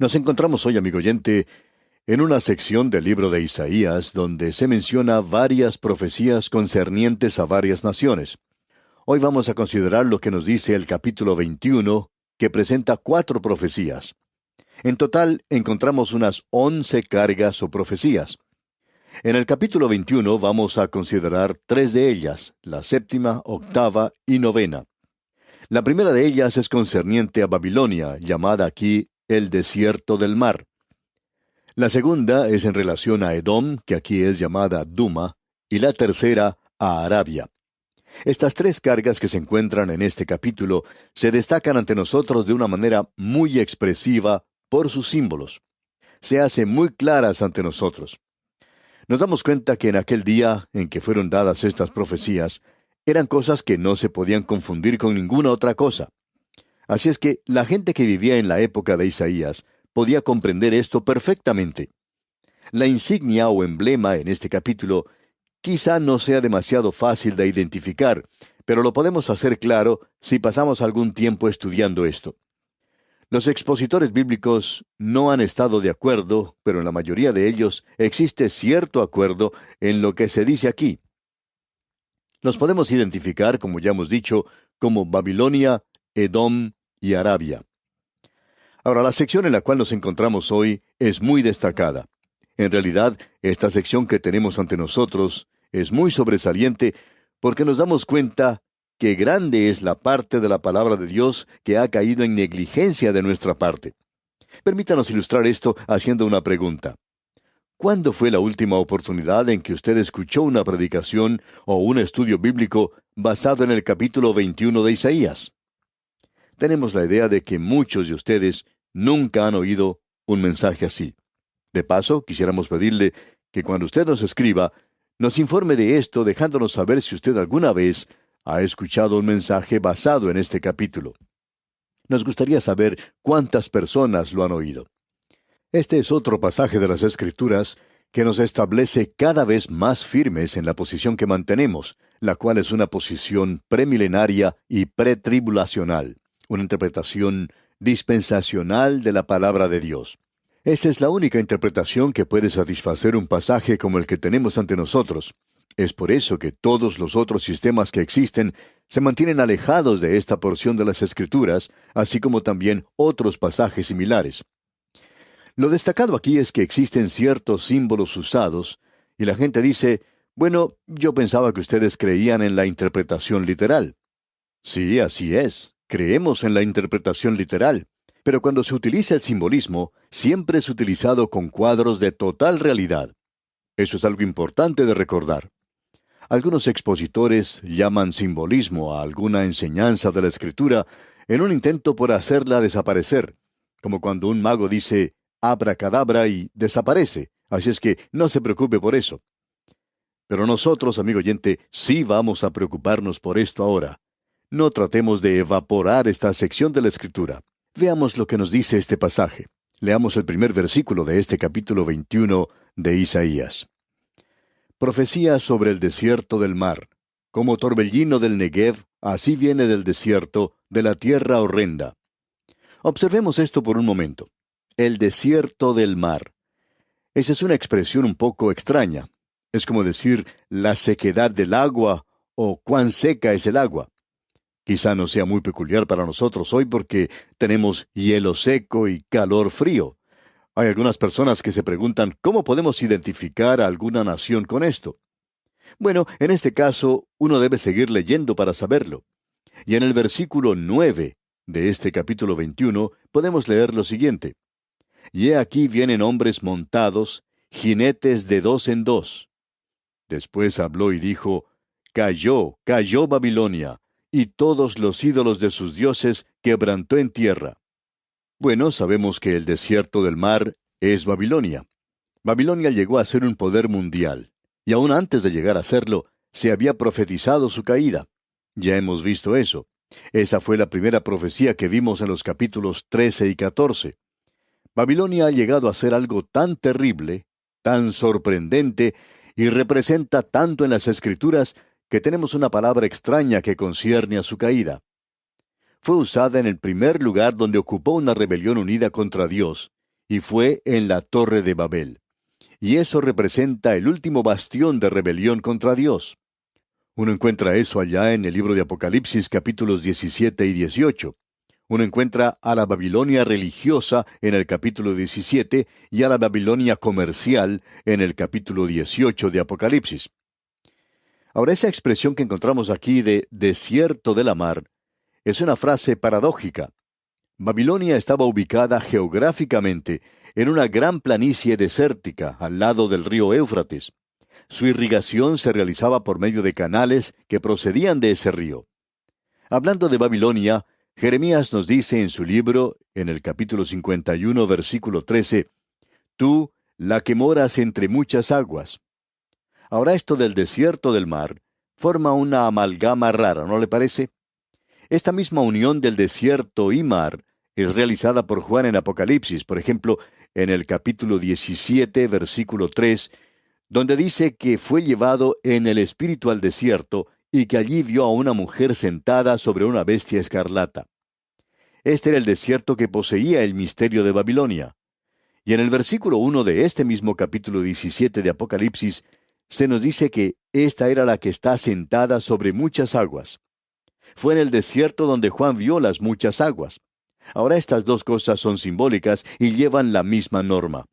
Nos encontramos hoy, amigo oyente, en una sección del libro de Isaías donde se menciona varias profecías concernientes a varias naciones. Hoy vamos a considerar lo que nos dice el capítulo 21, que presenta 4 profecías. En total, encontramos unas 11 cargas o profecías. En el capítulo 21 vamos a considerar 3 de ellas, la séptima, octava y novena. La primera de ellas es concerniente a Babilonia, llamada aquí el desierto del mar. La segunda es en relación a Edom, que aquí es llamada Duma, y la tercera a Arabia. Estas 3 cargas que se encuentran en este capítulo se destacan ante nosotros de una manera muy expresiva por sus símbolos. Se hacen muy claras ante nosotros. Nos damos cuenta que en aquel día en que fueron dadas estas profecías, eran cosas que no se podían confundir con ninguna otra cosa. Así es que la gente que vivía en la época de Isaías podía comprender esto perfectamente. La insignia o emblema en este capítulo quizá no sea demasiado fácil de identificar, pero lo podemos hacer claro si pasamos algún tiempo estudiando esto. Los expositores bíblicos no han estado de acuerdo, pero en la mayoría de ellos existe cierto acuerdo en lo que se dice aquí. Los podemos identificar, como ya hemos dicho, como Babilonia, Edom y Arabia. Ahora, la sección en la cual nos encontramos hoy es muy destacada. En realidad, esta sección que tenemos ante nosotros es muy sobresaliente porque nos damos cuenta que grande es la parte de la palabra de Dios que ha caído en negligencia de nuestra parte. Permítanos ilustrar esto haciendo una pregunta. ¿Cuándo fue la última oportunidad en que usted escuchó una predicación o un estudio bíblico basado en el capítulo 21 de Isaías? Tenemos la idea de que muchos de ustedes nunca han oído un mensaje así. De paso, quisiéramos pedirle que cuando usted nos escriba, nos informe de esto dejándonos saber si usted alguna vez ha escuchado un mensaje basado en este capítulo. Nos gustaría saber cuántas personas lo han oído. Este es otro pasaje de las Escrituras que nos establece cada vez más firmes en la posición que mantenemos, la cual es una posición premilenaria y pretribulacional, una interpretación dispensacional de la palabra de Dios. Esa es la única interpretación que puede satisfacer un pasaje como el que tenemos ante nosotros. Es por eso que todos los otros sistemas que existen se mantienen alejados de esta porción de las Escrituras, así como también otros pasajes similares. Lo destacado aquí es que existen ciertos símbolos usados, y la gente dice, bueno, yo pensaba que ustedes creían en la interpretación literal. Sí, así es, creemos en la interpretación literal, pero cuando se utiliza el simbolismo, siempre es utilizado con cuadros de total realidad. Eso es algo importante de recordar. Algunos expositores llaman simbolismo a alguna enseñanza de la Escritura en un intento por hacerla desaparecer, como cuando un mago dice abracadabra y desaparece, así es que no se preocupe por eso. Pero nosotros, amigo oyente, sí vamos a preocuparnos por esto ahora. No tratemos de evaporar esta sección de la Escritura. Veamos lo que nos dice este pasaje. Leamos el primer versículo de este capítulo 21 de Isaías. Profecía sobre el desierto del mar. Como torbellino del Negev, así viene del desierto, de la tierra horrenda. Observemos esto por un momento. El desierto del mar. Esa es una expresión un poco extraña. Es como decir la sequedad del agua o cuán seca es el agua. Quizá no sea muy peculiar para nosotros hoy porque tenemos hielo seco y calor frío. Hay algunas personas que se preguntan cómo podemos identificar a alguna nación con esto. Bueno, en este caso, uno debe seguir leyendo para saberlo. Y en el versículo 9 de este capítulo 21 podemos leer lo siguiente. Y he aquí vienen hombres montados, jinetes de 2 en 2. Después habló y dijo, cayó, cayó Babilonia, y todos los ídolos de sus dioses quebrantó en tierra. Bueno, sabemos que el desierto del mar es Babilonia. Babilonia llegó a ser un poder mundial, y aún antes de llegar a serlo, se había profetizado su caída. Ya hemos visto eso. Esa fue la primera profecía que vimos en los capítulos 13 y 14. Babilonia ha llegado a ser algo tan terrible, tan sorprendente, y representa tanto en las Escrituras que tenemos una palabra extraña que concierne a su caída. Fue usada en el primer lugar donde ocupó una rebelión unida contra Dios, y fue en la Torre de Babel. Y eso representa el último bastión de rebelión contra Dios. Uno encuentra eso allá en el libro de Apocalipsis capítulos 17 y 18. Uno encuentra a la Babilonia religiosa en el capítulo 17 y a la Babilonia comercial en el capítulo 18 de Apocalipsis. Ahora, esa expresión que encontramos aquí de desierto de la mar es una frase paradójica. Babilonia estaba ubicada geográficamente en una gran planicie desértica al lado del río Éufrates. Su irrigación se realizaba por medio de canales que procedían de ese río. Hablando de Babilonia, Jeremías nos dice en su libro, en el capítulo 51, versículo 13, Tú, la que moras entre muchas aguas. Ahora esto del desierto del mar forma una amalgama rara, ¿no le parece? Esta misma unión del desierto y mar es realizada por Juan en Apocalipsis, por ejemplo, en el capítulo 17, versículo 3, donde dice que fue llevado en el espíritu al desierto y que allí vio a una mujer sentada sobre una bestia escarlata. Este era el desierto que poseía el misterio de Babilonia. Y en el versículo 1 de este mismo capítulo 17 de Apocalipsis, se nos dice que esta era la que está sentada sobre muchas aguas. Fue en el desierto donde Juan vio las muchas aguas. Ahora estas dos cosas son simbólicas y llevan la misma norma.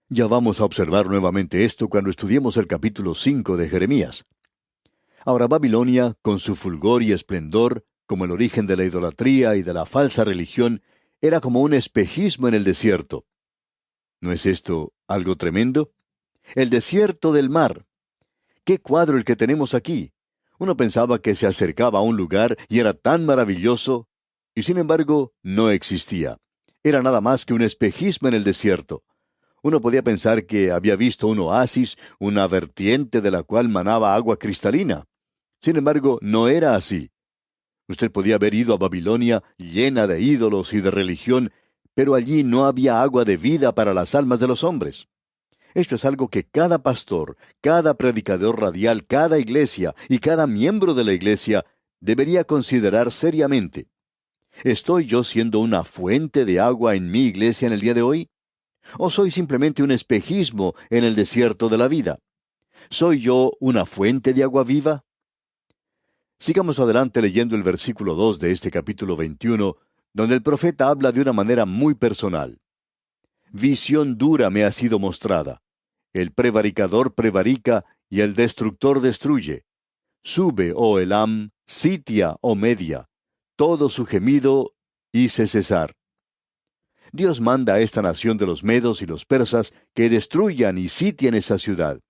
Ya vamos a observar nuevamente esto cuando estudiemos el capítulo 5 de Jeremías. Ahora Babilonia, con su fulgor y esplendor, como el origen de la idolatría y de la falsa religión, era como un espejismo en el desierto. ¿No es esto algo tremendo? El desierto del mar. ¡Qué cuadro el que tenemos aquí! Uno pensaba que se acercaba a un lugar y era tan maravilloso, y sin embargo no existía. Era nada más que un espejismo en el desierto. Uno podía pensar que había visto un oasis, una vertiente de la cual manaba agua cristalina. Sin embargo, no era así. Usted podía haber ido a Babilonia llena de ídolos y de religión, pero allí no había agua de vida para las almas de los hombres. Esto es algo que cada pastor, cada predicador radial, cada iglesia y cada miembro de la iglesia debería considerar seriamente. ¿Estoy yo siendo una fuente de agua en mi iglesia en el día de hoy? ¿O soy simplemente un espejismo en el desierto de la vida? ¿Soy yo una fuente de agua viva? Sigamos adelante leyendo el versículo 2 de este capítulo 21, donde el profeta habla de una manera muy personal. Visión dura me ha sido mostrada. El prevaricador prevarica y el destructor destruye. Sube, oh Elam, sitia, oh Media. Todo su gemido hice cesar. Dios manda a esta nación de los medos y los persas que destruyan y sitien esa ciudad.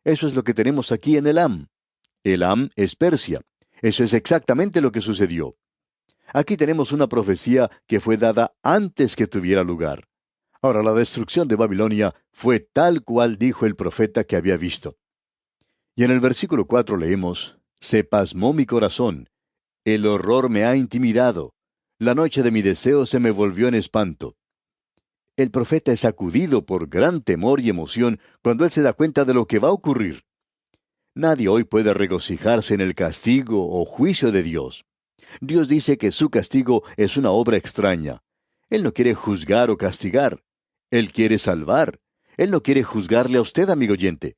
Eso es lo que tenemos aquí en Elam. Elam es Persia. Eso es exactamente lo que sucedió. Aquí tenemos una profecía que fue dada antes que tuviera lugar. Ahora, la destrucción de Babilonia fue tal cual dijo el profeta que había visto. Y en el versículo 4 leemos, Se pasmó mi corazón, el horror me ha intimidado, la noche de mi deseo se me volvió en espanto. El profeta es sacudido por gran temor y emoción cuando él se da cuenta de lo que va a ocurrir. Nadie hoy puede regocijarse en el castigo o juicio de Dios. Dios dice que su castigo es una obra extraña. Él no quiere juzgar o castigar. Él quiere salvar. Él no quiere juzgarle a usted, amigo oyente.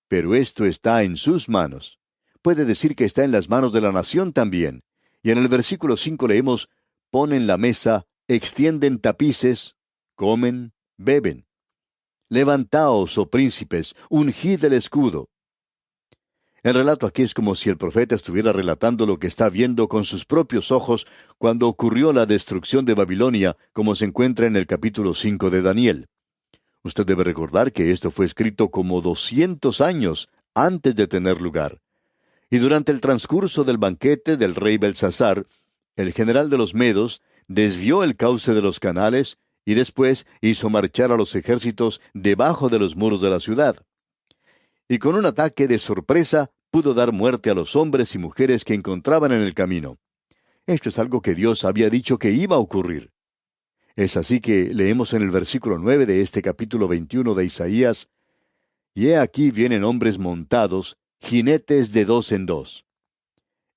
Pero esto está en sus manos. Puede decir que está en las manos de la nación también. Y en el versículo 5 leemos, ponen la mesa, extienden tapices, comen, beben. Levantaos, oh príncipes, ungid el escudo. El relato aquí es como si el profeta estuviera relatando lo que está viendo con sus propios ojos cuando ocurrió la destrucción de Babilonia, como se encuentra en el capítulo 5 de Daniel. Usted debe recordar que esto fue escrito como 200 años antes de tener lugar. Y durante el transcurso del banquete del rey Belsasar, el general de los medos desvió el cauce de los canales y después hizo marchar a los ejércitos debajo de los muros de la ciudad. Y con un ataque de sorpresa pudo dar muerte a los hombres y mujeres que encontraban en el camino. Esto es algo que Dios había dicho que iba a ocurrir. Es así que leemos en el versículo 9 de este capítulo 21 de Isaías, y he aquí vienen hombres montados, jinetes de dos en dos.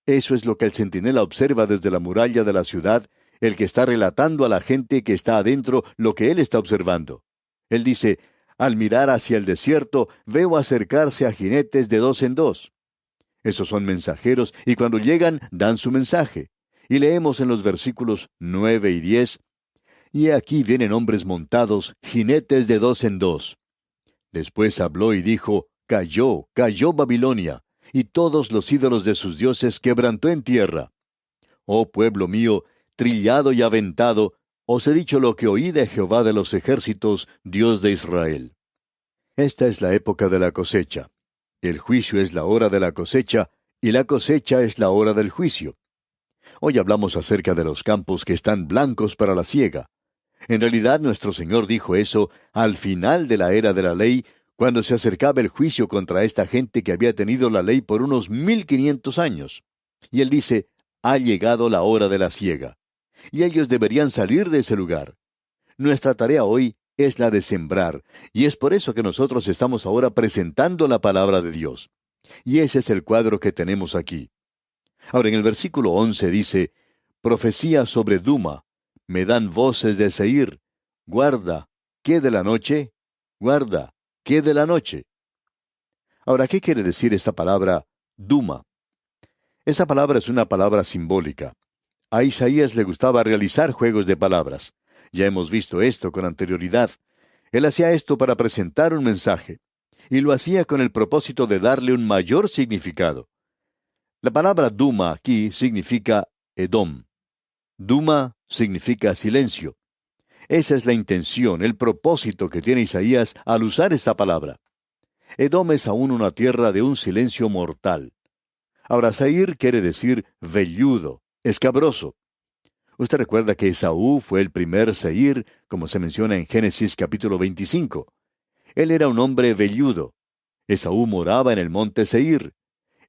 Eso es lo que el centinela observa desde la muralla de la ciudad, el que está relatando a la gente que está adentro lo que él está observando. Él dice, al mirar hacia el desierto, veo acercarse a jinetes de dos en dos. Esos son mensajeros y cuando llegan dan su mensaje. Y leemos en los versículos 9 y 10, y aquí vienen hombres montados, jinetes de dos en dos. Después habló y dijo, cayó, cayó Babilonia, y todos los ídolos de sus dioses quebrantó en tierra. Oh pueblo mío, trillado y aventado, os he dicho lo que oí de Jehová de los ejércitos, Dios de Israel. Esta es la época de la cosecha. El juicio es la hora de la cosecha, y la cosecha es la hora del juicio. Hoy hablamos acerca de los campos que están blancos para la siega. En realidad nuestro Señor dijo eso al final de la era de la ley, cuando se acercaba el juicio contra esta gente que había tenido la ley por unos 1500 años. Y Él dice, ha llegado la hora de la siega. Y ellos deberían salir de ese lugar. Nuestra tarea hoy es la de sembrar, y es por eso que nosotros estamos ahora presentando la palabra de Dios. Y ese es el cuadro que tenemos aquí. Ahora en el versículo 11 dice, profecía sobre Duma, me dan voces de Seir, guarda, ¿qué de la noche? Guarda, ¿qué de la noche? Ahora, ¿qué quiere decir esta palabra Duma? Esta palabra es una palabra simbólica. A Isaías le gustaba realizar juegos de palabras. Ya hemos visto esto con anterioridad. Él hacía esto para presentar un mensaje, y lo hacía con el propósito de darle un mayor significado. La palabra Duma aquí significa Edom. Duma significa silencio. Esa es la intención, el propósito que tiene Isaías al usar esta palabra. Edom es aún una tierra de un silencio mortal. Ahora, Seir quiere decir velludo, escabroso. Usted recuerda que Esaú fue el primer Seir, como se menciona en Génesis capítulo 25. Él era un hombre velludo. Esaú moraba en el monte Seir.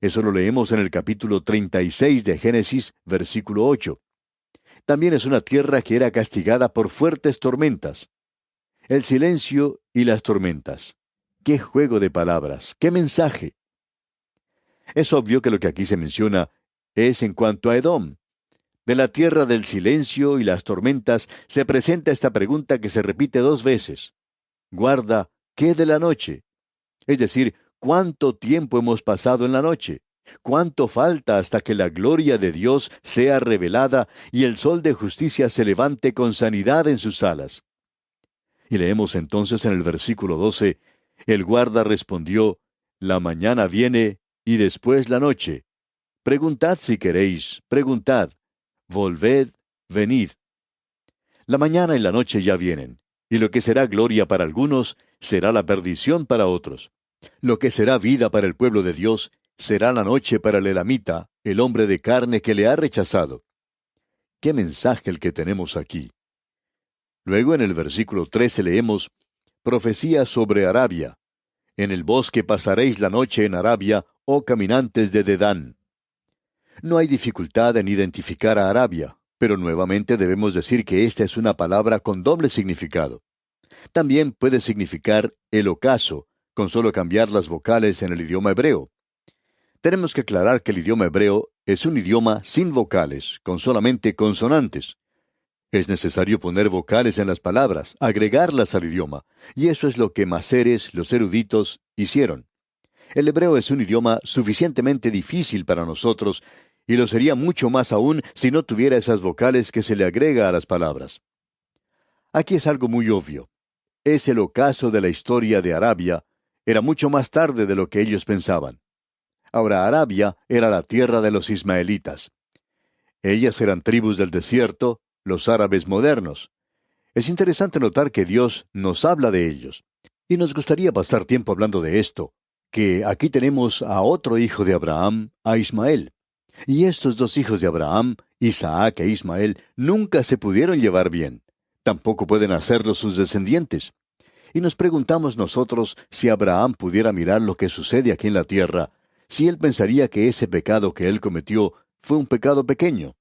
Eso lo leemos en el capítulo 36 de Génesis, versículo 8. También es una tierra que era castigada por fuertes tormentas. El silencio y las tormentas. ¡Qué juego de palabras! ¡Qué mensaje! Es obvio que lo que aquí se menciona es en cuanto a Edom. De la tierra del silencio y las tormentas se presenta esta pregunta que se repite dos veces. Guarda, ¿qué de la noche? Es decir, ¿cuánto tiempo hemos pasado en la noche? ¿Cuánto falta hasta que la gloria de Dios sea revelada y el sol de justicia se levante con sanidad en sus alas? Y leemos entonces en el versículo 12, el guarda respondió, la mañana viene y después la noche. Preguntad si queréis, preguntad. Volved, venid. La mañana y la noche ya vienen, y lo que será gloria para algunos será la perdición para otros. Lo que será vida para el pueblo de Dios será la noche para el elamita, el hombre de carne que le ha rechazado. ¡Qué mensaje el que tenemos aquí! Luego en el versículo 13 leemos, profecía sobre Arabia. En el bosque pasaréis la noche en Arabia, oh caminantes de Dedán. No hay dificultad en identificar a Arabia, pero nuevamente debemos decir que esta es una palabra con doble significado. También puede significar el ocaso, con solo cambiar las vocales en el idioma hebreo. Tenemos que aclarar que el idioma hebreo es un idioma sin vocales, con solamente consonantes. Es necesario poner vocales en las palabras, agregarlas al idioma, y eso es lo que Maseres, los eruditos, hicieron. El hebreo es un idioma suficientemente difícil para nosotros, y lo sería mucho más aún si no tuviera esas vocales que se le agrega a las palabras. Aquí es algo muy obvio. Es el ocaso de la historia de Arabia, era mucho más tarde de lo que ellos pensaban. Ahora, Arabia era la tierra de los ismaelitas. Ellas eran tribus del desierto, los árabes modernos. Es interesante notar que Dios nos habla de ellos. Y nos gustaría pasar tiempo hablando de esto, que aquí tenemos a otro hijo de Abraham, a Ismael. Y estos dos hijos de Abraham, Isaac e Ismael, nunca se pudieron llevar bien. Tampoco pueden hacerlo sus descendientes. Y nos preguntamos nosotros si Abraham pudiera mirar lo que sucede aquí en la tierra, si él pensaría que ese pecado que él cometió fue un pecado pequeño.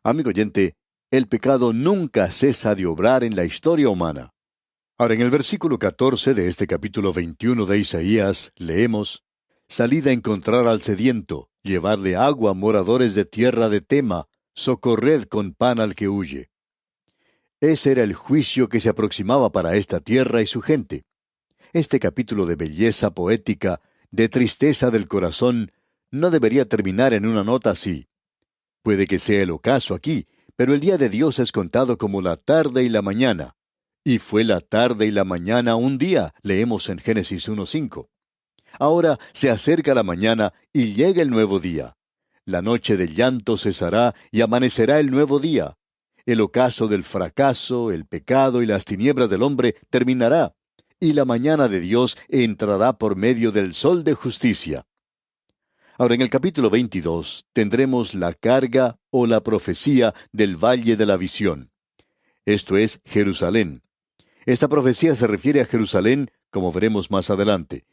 Amigo oyente, el pecado nunca cesa de obrar en la historia humana. Ahora, en el versículo 14 de este capítulo 21 de Isaías, leemos, salid a encontrar al sediento, llevadle agua, moradores de tierra de Tema, socorred con pan al que huye. Ese era el juicio que se aproximaba para esta tierra y su gente. Este capítulo de belleza poética, de tristeza del corazón, no debería terminar en una nota así. Puede que sea el ocaso aquí, pero el día de Dios es contado como la tarde y la mañana. Y fue la tarde y la mañana un día, leemos en Génesis 1:5. Ahora se acerca la mañana y llega el nuevo día. La noche del llanto cesará y amanecerá el nuevo día. El ocaso del fracaso, el pecado y las tinieblas del hombre terminará, y la mañana de Dios entrará por medio del sol de justicia. Ahora, en el capítulo 22 tendremos la carga o la profecía del valle de la visión. Esto es Jerusalén. Esta profecía se refiere a Jerusalén, como veremos más adelante.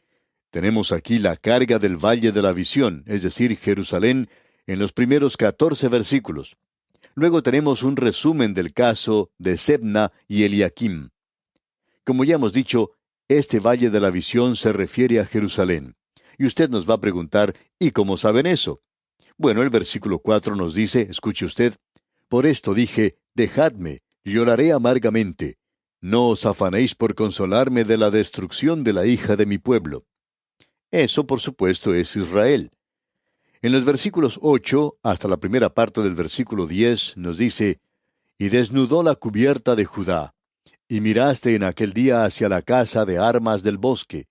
Tenemos aquí la carga del valle de la visión, es decir, Jerusalén, en los primeros 14 versículos. Luego tenemos un resumen del caso de Sebna y Eliakim. Como ya hemos dicho, este valle de la visión se refiere a Jerusalén. Y usted nos va a preguntar, ¿y cómo saben eso? Bueno, el versículo 4 nos dice, escuche usted, por esto dije, dejadme, lloraré amargamente. No os afanéis por consolarme de la destrucción de la hija de mi pueblo. Eso, por supuesto, es Israel. En los versículos 8 hasta la primera parte del versículo 10 nos dice, y desnudó la cubierta de Judá, y miraste en aquel día hacia la casa de armas del bosque.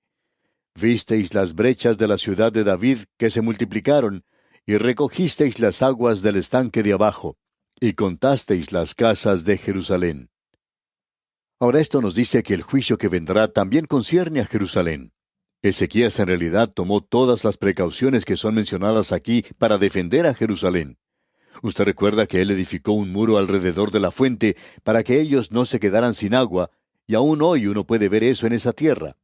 Visteis las brechas de la ciudad de David que se multiplicaron, y recogisteis las aguas del estanque de abajo, y contasteis las casas de Jerusalén. Ahora esto nos dice que el juicio que vendrá también concierne a Jerusalén. Ezequías en realidad tomó todas las precauciones que son mencionadas aquí para defender a Jerusalén. Usted recuerda que él edificó un muro alrededor de la fuente para que ellos no se quedaran sin agua, y aún hoy uno puede ver eso en esa tierra.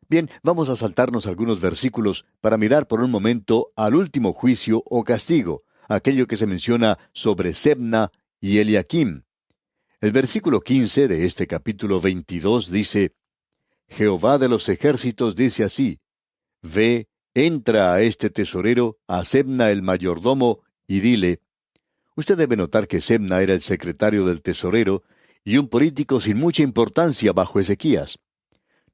Bien, vamos a saltarnos algunos versículos para mirar por un momento al último juicio o castigo, aquello que se menciona sobre Sebna y Eliakim. El versículo 15 de este capítulo 22 dice, Jehová de los ejércitos dice así, Ve, entra a este tesorero, a Sebna el mayordomo, y dile, usted debe notar que Sebna era el secretario del tesorero y un político sin mucha importancia bajo Ezequías.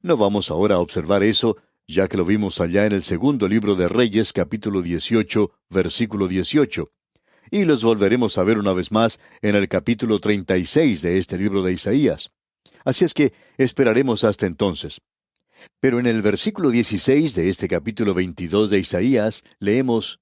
No vamos ahora a observar eso, ya que lo vimos allá en el segundo libro de Reyes, capítulo 18, versículo 18. Y los volveremos a ver una vez más en el capítulo 36 de este libro de Isaías. Así es que esperaremos hasta entonces. Pero en el versículo 16 de este capítulo 22 de Isaías leemos,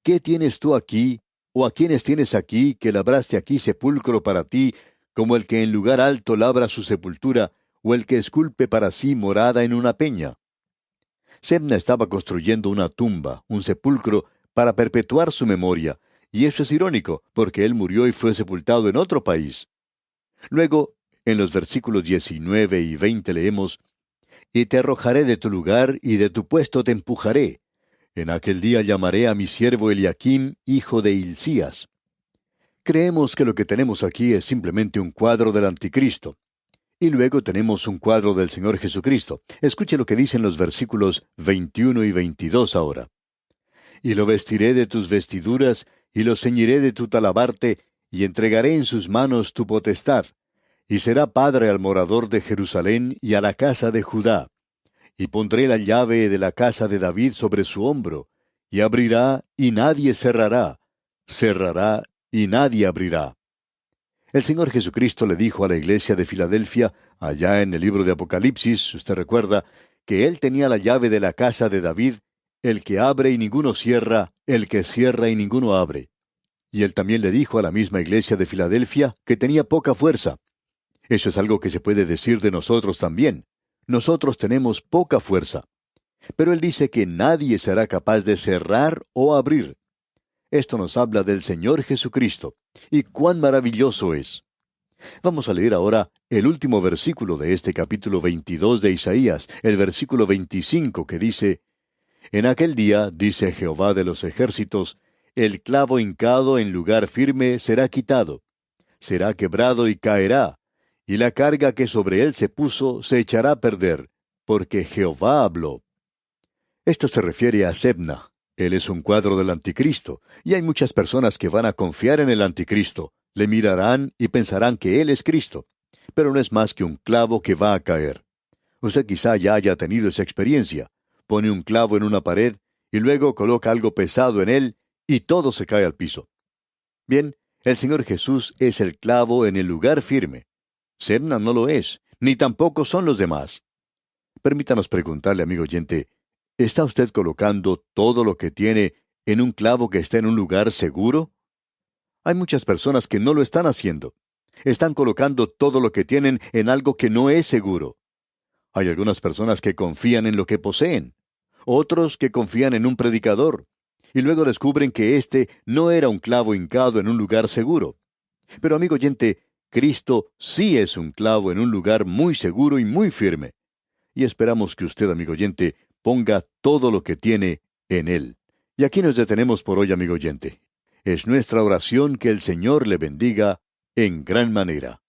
¿qué tienes tú aquí, o a quiénes tienes aquí, que labraste aquí sepulcro para ti, como el que en lugar alto labra su sepultura, o el que esculpe para sí morada en una peña? Sebna estaba construyendo una tumba, un sepulcro, para perpetuar su memoria, y eso es irónico, porque él murió y fue sepultado en otro país. Luego, en los versículos 19 y 20 leemos, y te arrojaré de tu lugar, y de tu puesto te empujaré. En aquel día llamaré a mi siervo Eliakim, hijo de Hilcías. Creemos que lo que tenemos aquí es simplemente un cuadro del anticristo. Y luego tenemos un cuadro del Señor Jesucristo. Escuche lo que dicen los versículos 21 y 22 ahora. Y lo vestiré de tus vestiduras, y lo ceñiré de tu talabarte, y entregaré en sus manos tu potestad. Y será padre al morador de Jerusalén y a la casa de Judá. Y pondré la llave de la casa de David sobre su hombro, y abrirá, y nadie cerrará, cerrará, y nadie abrirá. El Señor Jesucristo le dijo a la iglesia de Filadelfia, allá en el libro de Apocalipsis, usted recuerda, que Él tenía la llave de la casa de David, el que abre y ninguno cierra, el que cierra y ninguno abre. Y Él también le dijo a la misma iglesia de Filadelfia que tenía poca fuerza. Eso es algo que se puede decir de nosotros también. Nosotros tenemos poca fuerza. Pero Él dice que nadie será capaz de cerrar o abrir. Esto nos habla del Señor Jesucristo, y cuán maravilloso es. Vamos a leer ahora el último versículo de este capítulo 22 de Isaías, el versículo 25, que dice, En aquel día, dice Jehová de los ejércitos, el clavo hincado en lugar firme será quitado, será quebrado y caerá, y la carga que sobre él se puso se echará a perder, porque Jehová habló. Esto se refiere a Sebna. Él es un cuadro del anticristo, y hay muchas personas que van a confiar en el anticristo, Le mirarán y pensarán que Él es Cristo, pero no es más que un clavo que va a caer. Usted quizá ya haya tenido esa experiencia. Pone un clavo en una pared y luego coloca algo pesado en él y todo se cae al piso. Bien, el Señor Jesús es el clavo en el lugar firme. Serna no lo es, ni tampoco son los demás. Permítanos preguntarle, amigo oyente, ¿está usted colocando todo lo que tiene en un clavo que está en un lugar seguro? Hay muchas personas que no lo están haciendo. Están colocando todo lo que tienen en algo que no es seguro. Hay algunas personas que confían en lo que poseen, otros que confían en un predicador, y luego descubren que éste no era un clavo hincado en un lugar seguro. Pero amigo oyente, Cristo sí es un clavo en un lugar muy seguro y muy firme. Y esperamos que usted, amigo oyente, ponga todo lo que tiene en Él. Y aquí nos detenemos por hoy, amigo oyente. Es nuestra oración que el Señor le bendiga en gran manera.